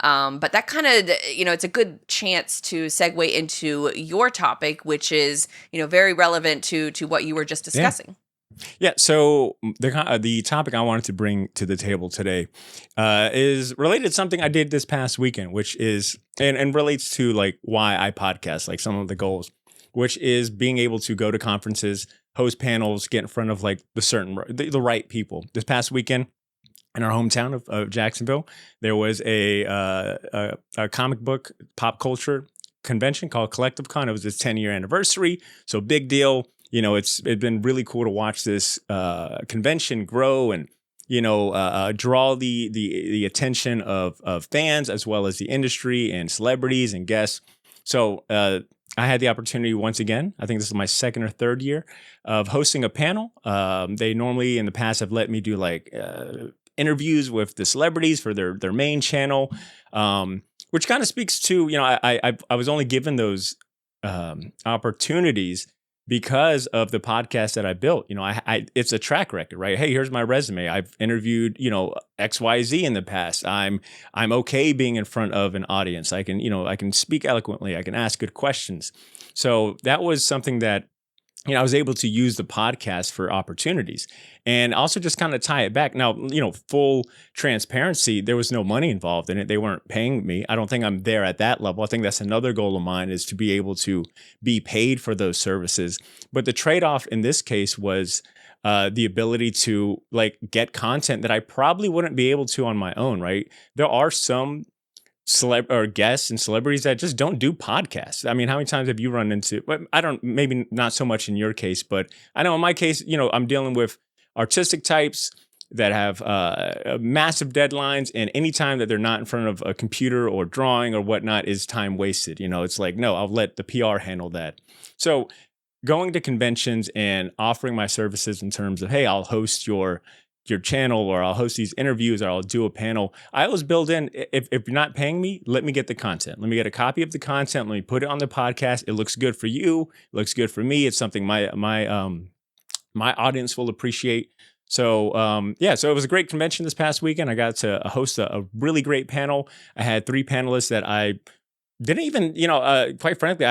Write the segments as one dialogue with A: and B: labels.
A: But that kind of, it's a good chance to segue into your topic, which is, very relevant to what you were just
B: Yeah.
A: discussing.
B: Yeah. So the topic I wanted to bring to the table today is related to something I did this past weekend, which is and relates to like why I podcast, like some of the goals, which is being able to go to conferences, host panels, get in front of like the right people. This past weekend, in our hometown of Jacksonville, there was a comic book pop culture convention called Collective Con. It was its 10-year anniversary, so big deal. It's been really cool to watch this convention grow and draw the attention of fans as well as the industry and celebrities and guests. So I had the opportunity once again. I think this is my second or third year of hosting a panel. They normally in the past have let me do like interviews with the celebrities for their main channel, which kind of speaks to I was only given those opportunities because of the podcast that I built. I it's a track record, right? Hey, here's my resume. I've interviewed XYZ in the past. I'm okay being in front of an audience. I can speak eloquently. I can ask good questions. So that was something that I was able to use the podcast for opportunities and also just kind of tie it back. Now, full transparency, there was no money involved in it. They weren't paying me. I don't think I'm there at that level. I think that's another goal of mine is to be able to be paid for those services. But the trade-off in this case was the ability to like get content that I probably wouldn't be able to on my own, right? There are some guests and celebrities that just don't do podcasts. I mean, how many times have you run into, I don't, maybe not so much in your case, but I know in my case, I'm dealing with artistic types that have massive deadlines, and any time that they're not in front of a computer or drawing or whatnot is time wasted. It's like, no, I'll let the PR handle that. So going to conventions and offering my services in terms of, hey, I'll host your channel, or I'll host these interviews, or I'll do a panel. I always build in, if you're not paying me, let me get the content. Let me get a copy of the content. Let me put it on the podcast. It looks good for you. It looks good for me. It's something my audience will appreciate. So so it was a great convention this past weekend. I got to host a really great panel. I had 3 panelists that I didn't even, quite frankly,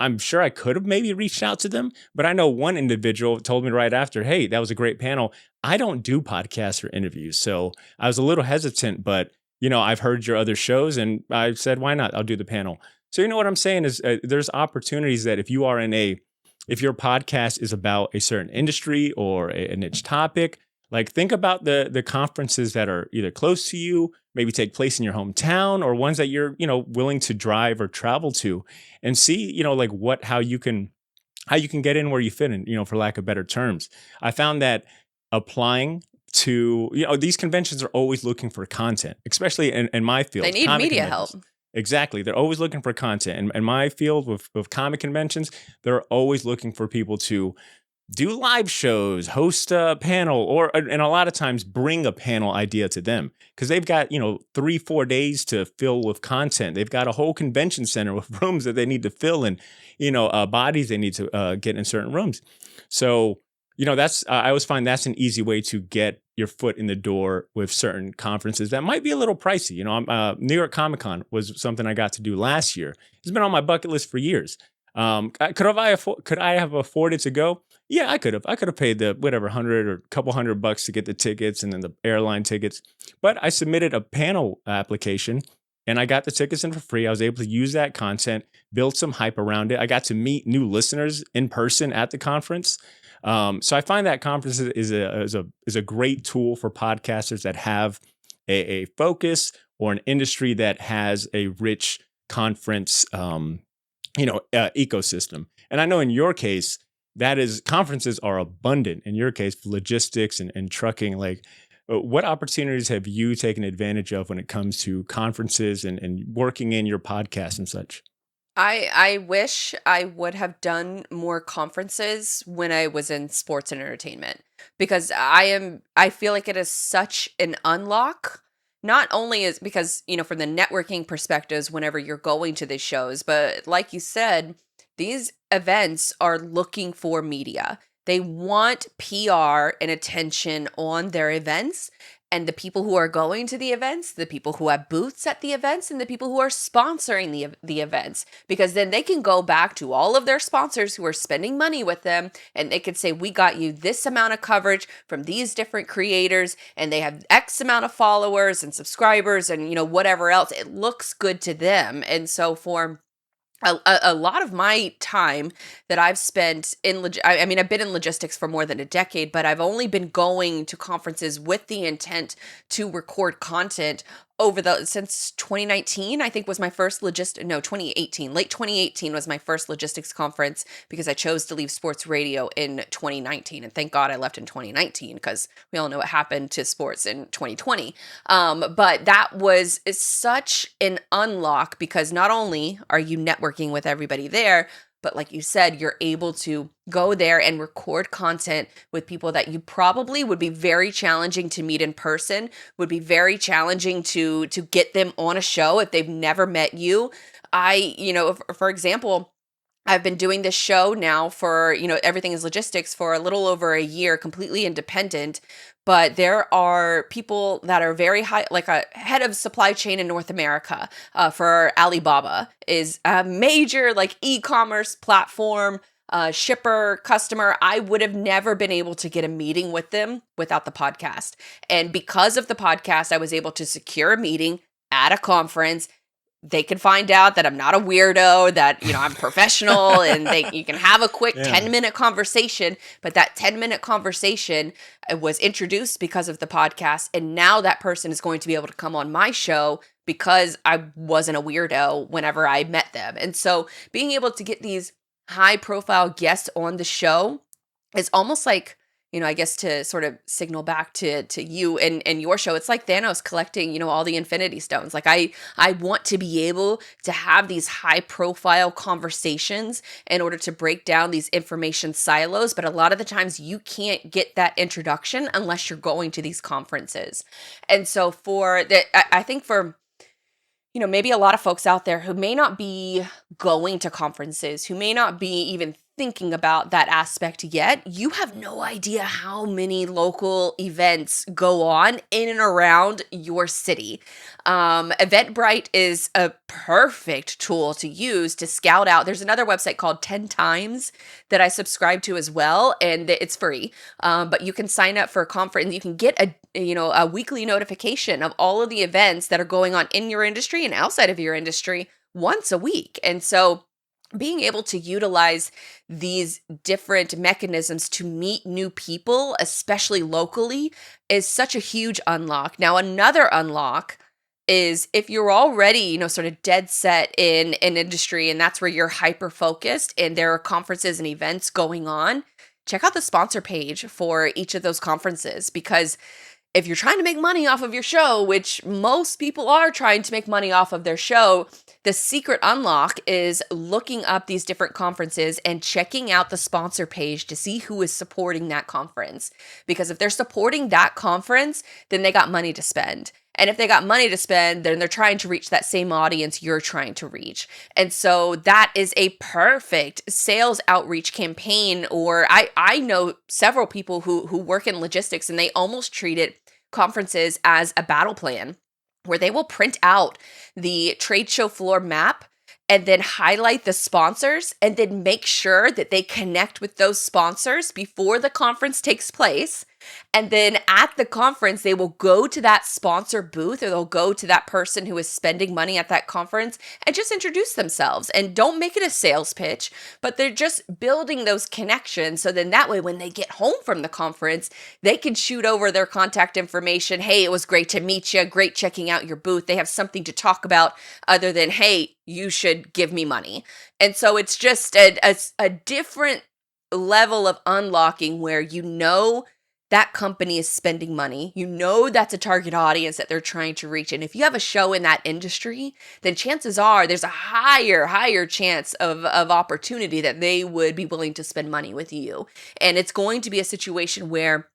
B: I'm sure I could have maybe reached out to them, but I know one individual told me right after, hey, that was a great panel. I don't do podcasts or interviews. So I was a little hesitant, but I've heard your other shows and I said, why not? I'll do the panel. So what I'm saying is there's opportunities that if your podcast is about a certain industry or a niche topic, like think about the conferences that are either close to you, maybe take place in your hometown, or ones that you're, willing to drive or travel to, and see, like how you can get in where you fit in, for lack of better terms. I found that applying to, these conventions are always looking for content, especially in my field.
A: They need media help.
B: Exactly. They're always looking for content. And in my field with comic conventions, they're always looking for people to do live shows, host a panel, and a lot of times bring a panel idea to them because they've got, 3-4 days to fill with content. They've got a whole convention center with rooms that they need to fill and, bodies they need to get in certain rooms. So, I always find that's an easy way to get your foot in the door with certain conferences that might be a little pricey. New York Comic Con was something I got to do last year. It's been on my bucket list for years. Could I have afforded to go? Yeah, I could have. I could have paid the whatever $100 or a couple $100 to get the tickets and then the airline tickets. But I submitted a panel application and I got the tickets in for free. I was able to use that content, build some hype around it. I got to meet new listeners in person at the conference. So I find that conference is a great tool for podcasters that have a focus or an industry that has a rich conference ecosystem. And I know in your case, conferences are abundant in your case for logistics and trucking. Like, what opportunities have you taken advantage of when it comes to conferences and working in your podcast and such?
A: I wish I would have done more conferences when I was in sports and entertainment because I feel like it is such an unlock. Not only is because, from the networking perspectives whenever you're going to these shows, but like you said, these events are looking for media. They want PR and attention on their events. and the people who are going to the events, the people who have booths at the events, and the people who are sponsoring the events, because then they can go back to all of their sponsors who are spending money with them, and they could say, we got you this amount of coverage from these different creators, and they have X amount of followers and subscribers and, whatever else. It looks good to them. And so for a lot of my time that I've spent in, I mean, I've been in logistics for more than a decade, but I've only been going to conferences with the intent to record content since 2019, I think was my first 2018, late 2018 was my first logistics conference, because I chose to leave sports radio in 2019. And thank God I left in 2019, because we all know what happened to sports in 2020. But that was such an unlock, because not only are you networking with everybody there, but like you said, you're able to go there and record content with people that you probably would be very challenging to meet in person, would be very challenging to get them on a show if they've never met you. For example, I've been doing this show now for, Everything is Logistics, for a little over a year, completely independent. But there are people that are very high, like a head of supply chain in North America for Alibaba, is a major e-commerce platform, shipper, customer. I would have never been able to get a meeting with them without the podcast. And because of the podcast, I was able to secure a meeting at a conference. They can find out that I'm not a weirdo, that, I'm professional, and you can have a quick 10-minute conversation. But that 10-minute conversation was introduced because of the podcast. And now that person is going to be able to come on my show because I wasn't a weirdo whenever I met them. And so being able to get these high profile guests on the show is almost like, I guess to sort of signal back to you and your show, it's like Thanos collecting, all the Infinity Stones. Like I want to be able to have these high profile conversations in order to break down these information silos. But a lot of the times you can't get that introduction unless you're going to these conferences. And so I think for, maybe a lot of folks out there who may not be going to conferences, who may not be even thinking about that aspect yet, you have no idea how many local events go on in and around your city. Eventbrite is a perfect tool to use to scout out. There's another website called 10 Times that I subscribe to as well, and it's free. But you can sign up for a conference, and you can get a weekly notification of all of the events that are going on in your industry and outside of your industry once a week. And so being able to utilize these different mechanisms to meet new people, especially locally, is such a huge unlock. Now, another unlock is if you're already, sort of dead set in an industry, and that's where you're hyper focused and there are conferences and events going on, check out the sponsor page for each of those conferences, because if you're trying to make money off of your show, which most people are trying to make money off of their show, the secret unlock is looking up these different conferences and checking out the sponsor page to see who is supporting that conference. Because if they're supporting that conference, then they got money to spend. And if they got money to spend, then they're trying to reach that same audience you're trying to reach. And so that is a perfect sales outreach campaign. Or I know several people who work in logistics, and they almost treated conferences as a battle plan, where they will print out the trade show floor map and then highlight the sponsors and then make sure that they connect with those sponsors before the conference takes place. And then at the conference, they will go to that sponsor booth, or they'll go to that person who is spending money at that conference and just introduce themselves. And don't make it a sales pitch, but they're just building those connections. So then that way, when they get home from the conference, they can shoot over their contact information. Hey, it was great to meet you. Great checking out your booth. They have something to talk about other than, hey, you should give me money. And so it's just a different level of unlocking where that company is spending money. That's a target audience that they're trying to reach. And if you have a show in that industry, then chances are there's a higher chance of opportunity that they would be willing to spend money with you. And it's going to be a situation where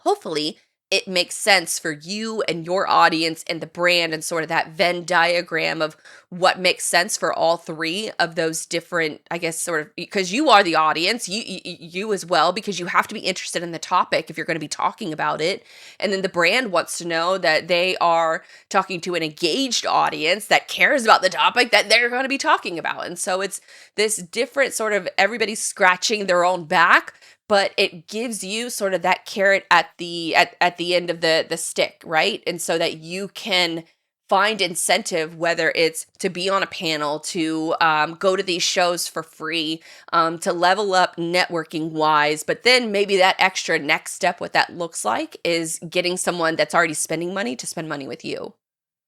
A: hopefully it makes sense for you and your audience and the brand, and sort of that Venn diagram of what makes sense for all three of those different, I guess, sort of, because you are the audience, you as well, because you have to be interested in the topic if you're going to be talking about it. And then the brand wants to know that they are talking to an engaged audience that cares about the topic that they're going to be talking about. And so it's this different sort of, everybody's scratching their own back, but it gives you sort of that carrot at the end of the stick, right? And so that you can find incentive, whether it's to be on a panel, to go to these shows for free, to level up networking wise. But then maybe that extra next step, what that looks like, is getting someone that's already spending money to spend money with you.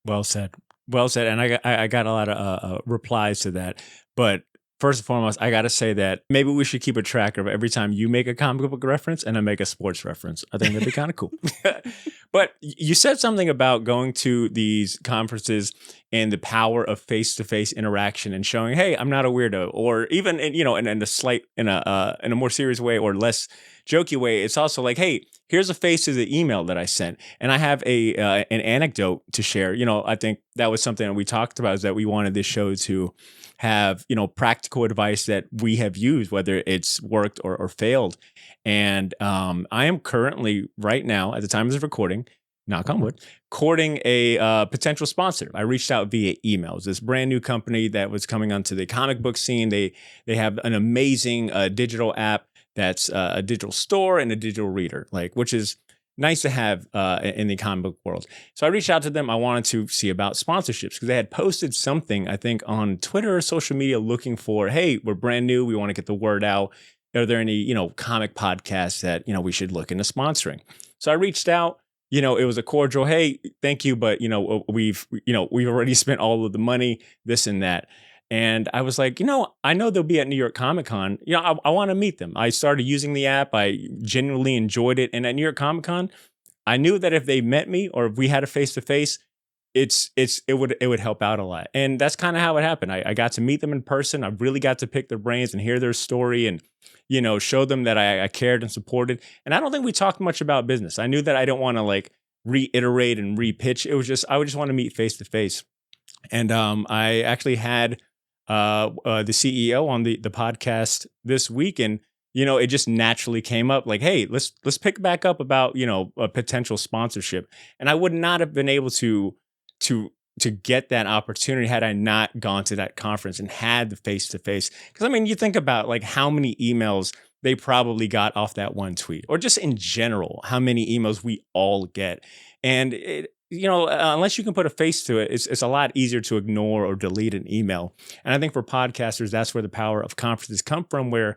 B: Well said. Well said. And I got a lot of replies to that. But first and foremost, I got to say that maybe we should keep a track of every time you make a comic book reference and I make a sports reference. I think that'd be kind of cool. But you said something about going to these conferences and the power of face-to-face interaction and showing, hey, I'm not a weirdo, or even in a slight, in a more serious way or less jokey way. It's also like, hey, here's a face to the email that I sent, and I have an anecdote to share. I think that was something that we talked about, is that we wanted this show to have practical advice that we have used, whether it's worked or failed. And I am currently, right now, at the time of this recording, knock on wood, courting a potential sponsor. I reached out via emails. This brand new company that was coming onto the comic book scene. They have an amazing digital app that's a digital store and a digital reader, which is nice to have in the comic book world. So I reached out to them. I wanted to see about sponsorships because they had posted something, I think, on Twitter or social media looking for, hey, we're brand new. We want to get the word out. Are there any, comic podcasts that, we should look into sponsoring? So I reached out. It was a cordial, hey, thank you, but we've already spent all of the money, this and that. And I was like, I know they'll be at New York Comic Con. I want to meet them. I started using the app. I genuinely enjoyed it. And at New York Comic Con, I knew that if they met me or if we had a face to face, it would help out a lot. And that's kind of how it happened. I got to meet them in person. I really got to pick their brains and hear their story and show them that I cared and supported. And I don't think we talked much about business. I knew that I don't want to reiterate and repitch. It was just, I would just want to meet face to face. And I actually had the CEO on the podcast this week, and it just naturally came up like, hey, let's pick back up about a potential sponsorship. And I would not have been able to get that opportunity had I not gone to that conference and had the face to face. Because you think about how many emails they probably got off that one tweet, or just in general, how many emails we all get. And unless you can put a face to it, it's a lot easier to ignore or delete an email. And I think for podcasters, that's where the power of conferences come from, where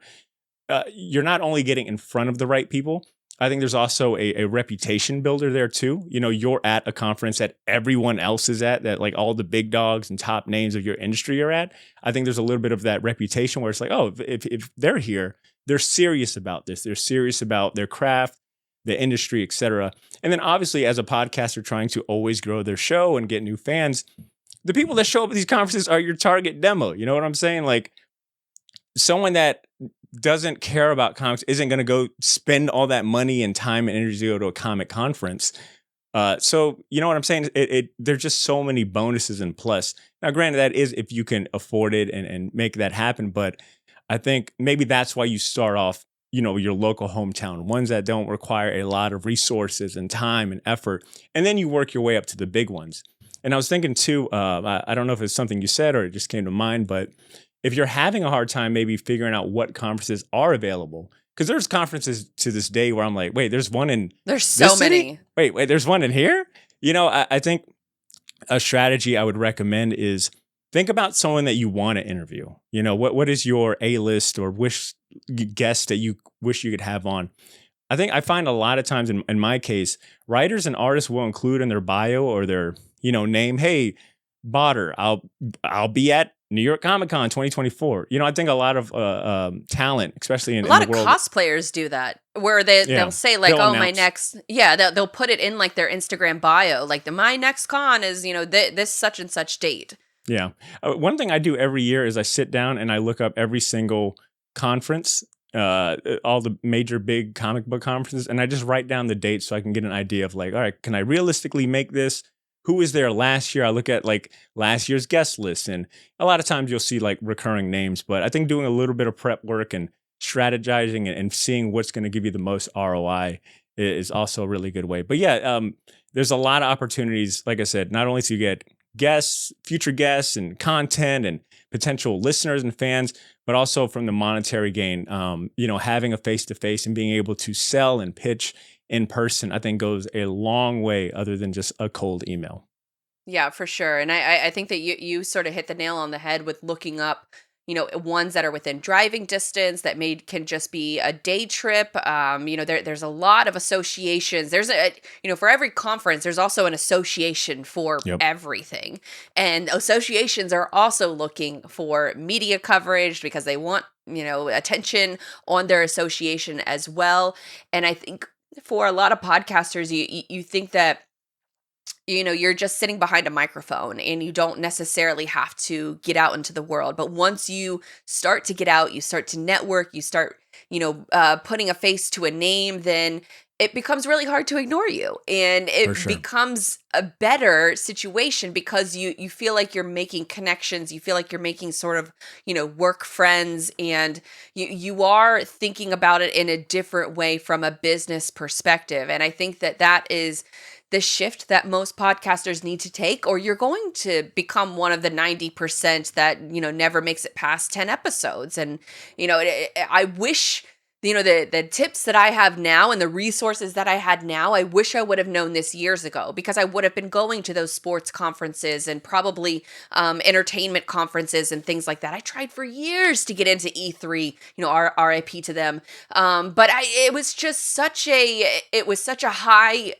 B: you're not only getting in front of the right people. I think there's also a reputation builder there too. You're at a conference that everyone else is at, that all the big dogs and top names of your industry are at. I think there's a little bit of that reputation where it's like, oh, if they're here, they're serious about this. They're serious about their craft, the industry, et cetera. And then obviously as a podcaster trying to always grow their show and get new fans, the people that show up at these conferences are your target demo. You know what I'm saying? Someone that doesn't care about comics isn't going to go spend all that money and time and energy to go to a comic conference. So you know what I'm saying? There's just so many bonuses and plus. Now, granted, that is if you can afford it and make that happen. But I think maybe that's why you start off, your local hometown, ones that don't require a lot of resources and time and effort. And then you work your way up to the big ones. And I was thinking too, I don't know if it's something you said or it just came to mind, but if you're having a hard time maybe figuring out what conferences are available, because there's conferences to this day where I'm like, wait, there's one in
A: There's so many.
B: Wait, there's one in here? I think a strategy I would recommend is think about someone that you want to interview. What is your A-list or wish guest that you wish you could have on? I find a lot of times in my case, writers and artists will include in their bio or their, name, hey, Badr, I'll be at New York Comic Con 2024. I think a lot of talent, especially in
A: a lot
B: in the
A: of
B: world,
A: cosplayers do that, where they'll say
B: they'll
A: oh,
B: announce.
A: my next, they'll put it in their Instagram bio, my next con is this such and such date.
B: Yeah. One thing I do every year is I sit down and I look up every single conference all the major big comic book conferences, and I just write down the dates so I can get an idea of like, all right, can I realistically make this? Who was there last year? I look at like last year's guest list, and a lot of times you'll see like recurring names. But I think doing a little bit of prep work and strategizing and seeing what's going to give you the most ROI is also a really good way. But yeah, there's a lot of opportunities. Like I said, not only to get guests, future guests, and content, and potential listeners and fans, but also from the monetary gain. Having a face to face and being able to sell and pitch in person, I think goes a long way other than just a cold email.
A: Yeah, for sure. And I think that you sort of hit the nail on the head with looking up, ones that are within driving distance that can just be a day trip. There's a lot of associations. For every conference, there's also an association for
B: Yep.
A: everything. And associations are also looking for media coverage because they want, attention on their association as well. And I think for a lot of podcasters, you think that you're just sitting behind a microphone and you don't necessarily have to get out into the world. But once you start to get out, you start to network, you start, putting a face to a name, then it becomes really hard to ignore you. And
B: For
A: it
B: sure.
A: becomes a better situation because you feel like you're making connections. You feel like you're making sort of, work friends, and you are thinking about it in a different way from a business perspective. And I think that is the shift that most podcasters need to take, or you're going to become one of the 90% that, never makes it past 10 episodes. And, I wish, the tips that I have now and the resources that I had now, I wish I would have known this years ago, because I would have been going to those sports conferences and probably entertainment conferences and things like that. I tried for years to get into E3, RIP to them. But it was just such a high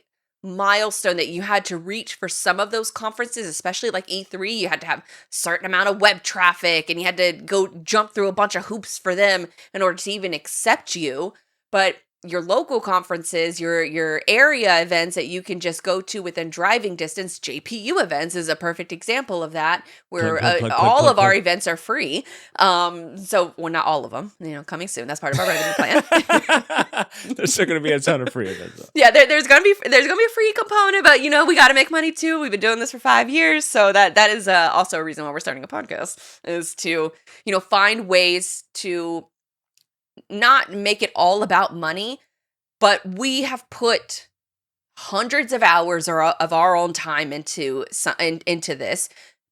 A: milestone that you had to reach for some of those conferences, especially like E3. You had to have a certain amount of web traffic and you had to go jump through a bunch of hoops for them in order to even accept you. But your local conferences, your area events that you can just go to within driving distance, JPU events is a perfect examul of that, where all of our events are free. Well, not all of them, coming soon. That's part of our revenue plan.
B: There's still going to be a ton of free events, though.
A: Yeah, there's gonna be a free component, but we got to make money too. We've been doing this for 5 years, so that is also a reason why we're starting a podcast, is to find ways to not make it all about money, but we have put hundreds of hours of our own time into this.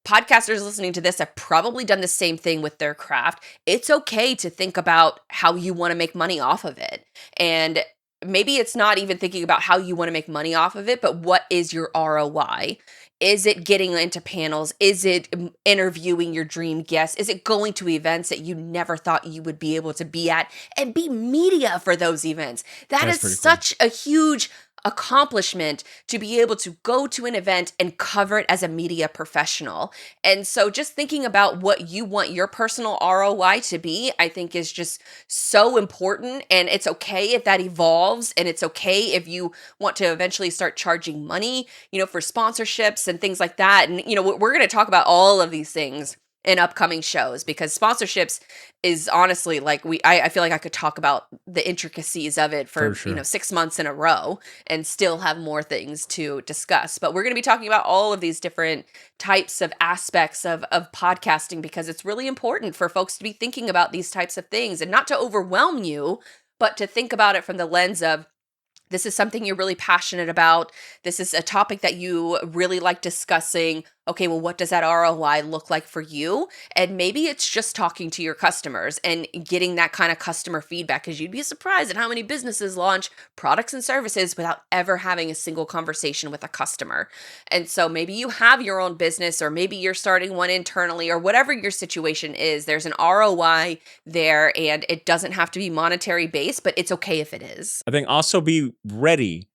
A: Podcasters listening to this have probably done the same thing with their craft. It's okay to think about how you want to make money off of it. And maybe it's not even thinking about how you want to make money off of it, but what is your ROI? Is it getting into panels? Is it interviewing your dream guests? Is it going to events that you never thought you would be able to be at and be media for those events? That's
B: pretty
A: such a huge accomplishment, to be able to go to an event and cover it as a media professional. And so just thinking about what you want your personal ROI to be, I think is just so important. And it's okay if that evolves, and it's okay if you want to eventually start charging money, for sponsorships and things like that. And, we're going to talk about all of these things in upcoming shows, because sponsorships is honestly like I feel like I could talk about the intricacies of it for
B: sure.
A: 6 months in a row and still have more things to discuss. But we're going to be talking about all of these different types of aspects of podcasting, because it's really important for folks to be thinking about these types of things, and not to overwhelm you, but to think about it from the lens of, this is something you're really passionate about. This is a topic that you really like discussing. Okay, well, what does that ROI look like for you? And maybe it's just talking to your customers and getting that kind of customer feedback, because you'd be surprised at how many businesses launch products and services without ever having a single conversation with a customer. And so maybe you have your own business, or maybe you're starting one internally, or whatever your situation is, there's an ROI there, and it doesn't have to be monetary based, but it's okay if it is.
B: I think also be ready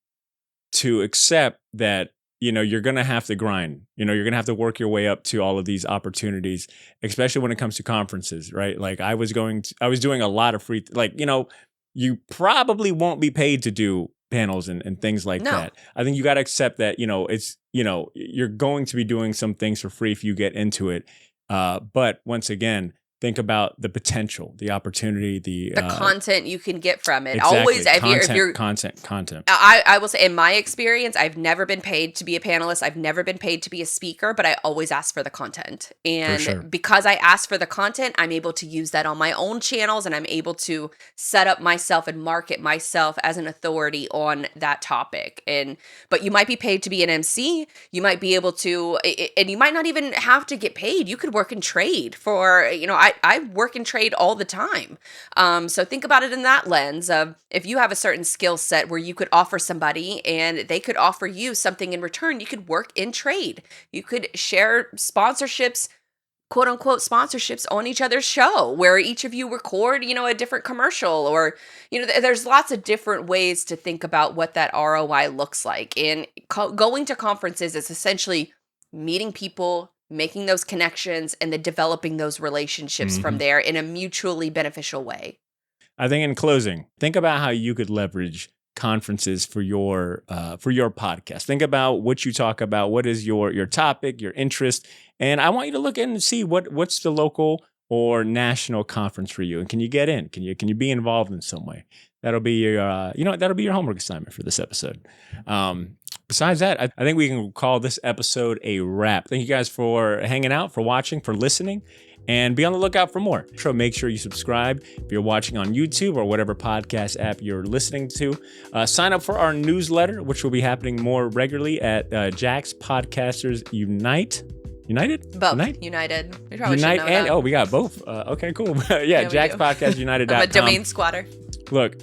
B: to accept that you're going to have to grind. You're going to have to work your way up to all of these opportunities, especially when it comes to conferences, right? Like I was doing a lot of free, you probably won't be paid to do panels and things like that. I think you got to accept that, it's, you're going to be doing some things for free if you get into it. But once again, think about the potential, the opportunity, the
A: content you can get from it.
B: Exactly.
A: Always, if you're
B: content.
A: I will say, in my experience, I've never been paid to be a panelist. I've never been paid to be a speaker, but I always ask for the content. And
B: sure.
A: because I ask for the content, I'm able to use that on my own channels, and I'm able to set up myself and market myself as an authority on that topic. But you might be paid to be an MC. You might be able to, and you might not even have to get paid. You could work in trade for, I work in trade all the time. So think about it in that lens of, if you have a certain skill set where you could offer somebody and they could offer you something in return, you could work in trade. You could share sponsorships, quote unquote sponsorships, on each other's show, where each of you record, a different commercial, or, there's lots of different ways to think about what that ROI looks like. And going to conferences is essentially meeting people, making those connections, and then developing those relationships from there in a mutually beneficial way.
B: I think in closing, think about how you could leverage conferences for your podcast. Think about what you talk about. What is your topic, your interest? And I want you to look in and see what's the local or national conference for you. And can you get in? Can you be involved in some way? That'll be your that'll be your homework assignment for this episode. Besides that, I think we can call this episode a wrap. Thank you guys for hanging out, for watching, for listening. And be on the lookout for more. So make sure you subscribe if you're watching on YouTube or whatever podcast app you're listening to. Sign up for our newsletter, which will be happening more regularly at Jack's Podcasters Unite. United?
A: Both. United. We probably
B: Unite
A: should know
B: and
A: that.
B: we got both. Okay, cool. Yeah, Jack's Podcast United.com.
A: I'm a domain squatter.
B: Look,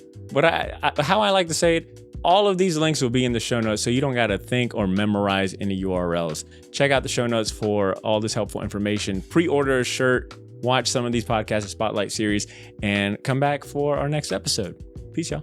B: how I like to say it, all of these links will be in the show notes, so you don't got to think or memorize any URLs. Check out the show notes for all this helpful information. Pre-order a shirt, watch some of these podcasts, Spotlight series, and come back for our next episode. Peace, y'all.